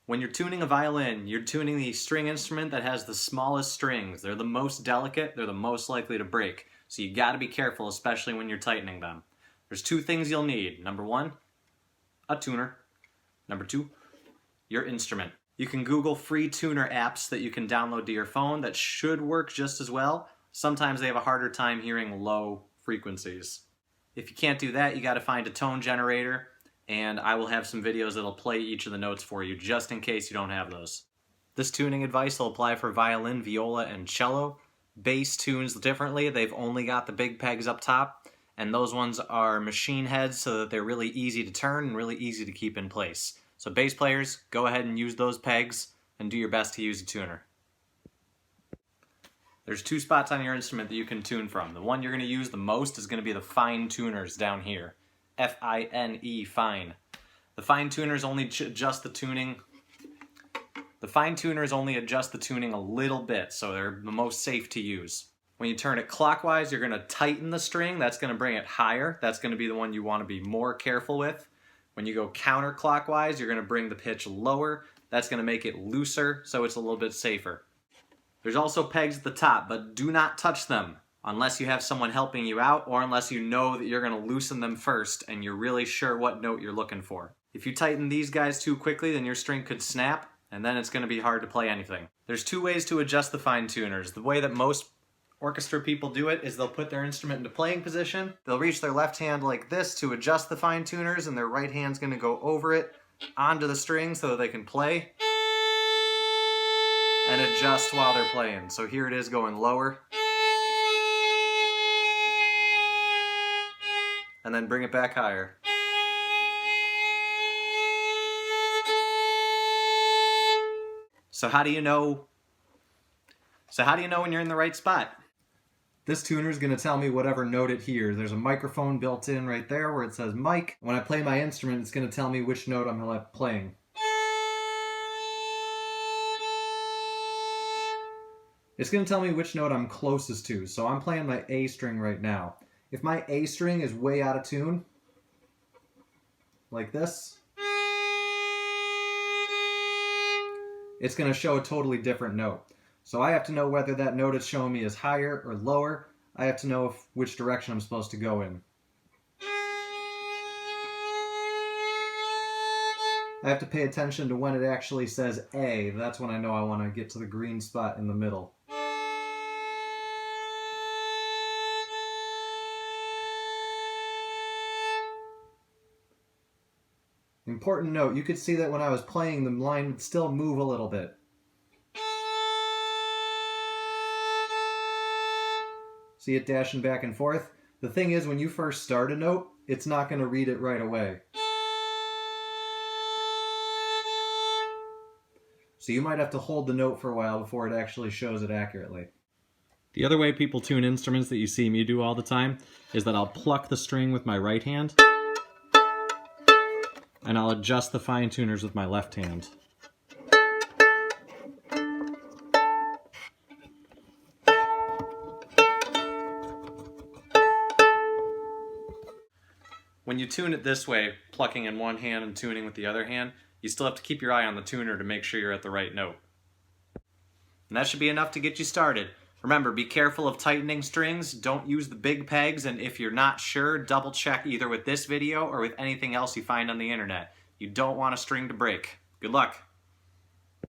When you're tuning a violin, you're tuning the string instrument that has the smallest strings. They're the most delicate, they're the most likely to break. So you gotta be careful, especially when you're tightening them. There's two things you'll need. Number one, a tuner. Number two, your instrument. You can Google free tuner apps that you can download to your phone that should work just as well. Sometimes they have a harder time hearing low frequencies. If you can't do that, you gotta find a tone generator, and I will have some videos that'll play each of the notes for you just in case you don't have those. This tuning advice will apply for violin, viola, and cello. Bass tunes differently. They've only got the big pegs up top, and those ones are machine heads so that they're really easy to turn and really easy to keep in place. So bass players, go ahead and use those pegs and do your best to use a tuner. There's two spots on your instrument that you can tune from. The one you're going to use the most is going to be the fine tuners down here. F-I-N-E, fine. The fine tuners only adjust the tuning. The fine tuners only adjust the tuning a little bit, so they're the most safe to use. When you turn it clockwise, you're going to tighten the string. That's going to bring it higher. That's going to be the one you want to be more careful with. When you go counterclockwise, you're going to bring the pitch lower. That's going to make it looser, so it's a little bit safer. There's also pegs at the top, but do not touch them unless you have someone helping you out or unless you know that you're going to loosen them first and you're really sure what note you're looking for. If you tighten these guys too quickly, then your string could snap, and then it's going to be hard to play anything. There's two ways to adjust the fine tuners. The way that most orchestra people do it is they'll put their instrument into playing position. They'll reach their left hand like this to adjust the fine tuners, and their right hand's going to go over it onto the string so that they can play and adjust while they're playing. So here it is going lower. And then bring it back higher. So how do you know when you're in the right spot? This tuner is going to tell me whatever note it hears. There's a microphone built in right there where it says mic. When I play my instrument, it's going to tell me which note I'm playing. It's going to tell me which note I'm closest to. So I'm playing my A string right now. If my A string is way out of tune, like this, it's going to show a totally different note. So I have to know whether that note it's showing me is higher or lower. I have to know which direction I'm supposed to go in. I have to pay attention to when it actually says A. That's when I know I want to get to the green spot in the middle. Important note, you could see that when I was playing, the line would still move a little bit. See it dashing back and forth? The thing is, when you first start a note, it's not going to read it right away. So you might have to hold the note for a while before it actually shows it accurately. The other way people tune instruments that you see me do all the time is that I'll pluck the string with my right hand, and I'll adjust the fine tuners with my left hand. When you tune it this way, plucking in one hand and tuning with the other hand, you still have to keep your eye on the tuner to make sure you're at the right note. And that should be enough to get you started. Remember, be careful of tightening strings, don't use the big pegs, and if you're not sure, double check either with this video or with anything else you find on the internet. You don't want a string to break. Good luck!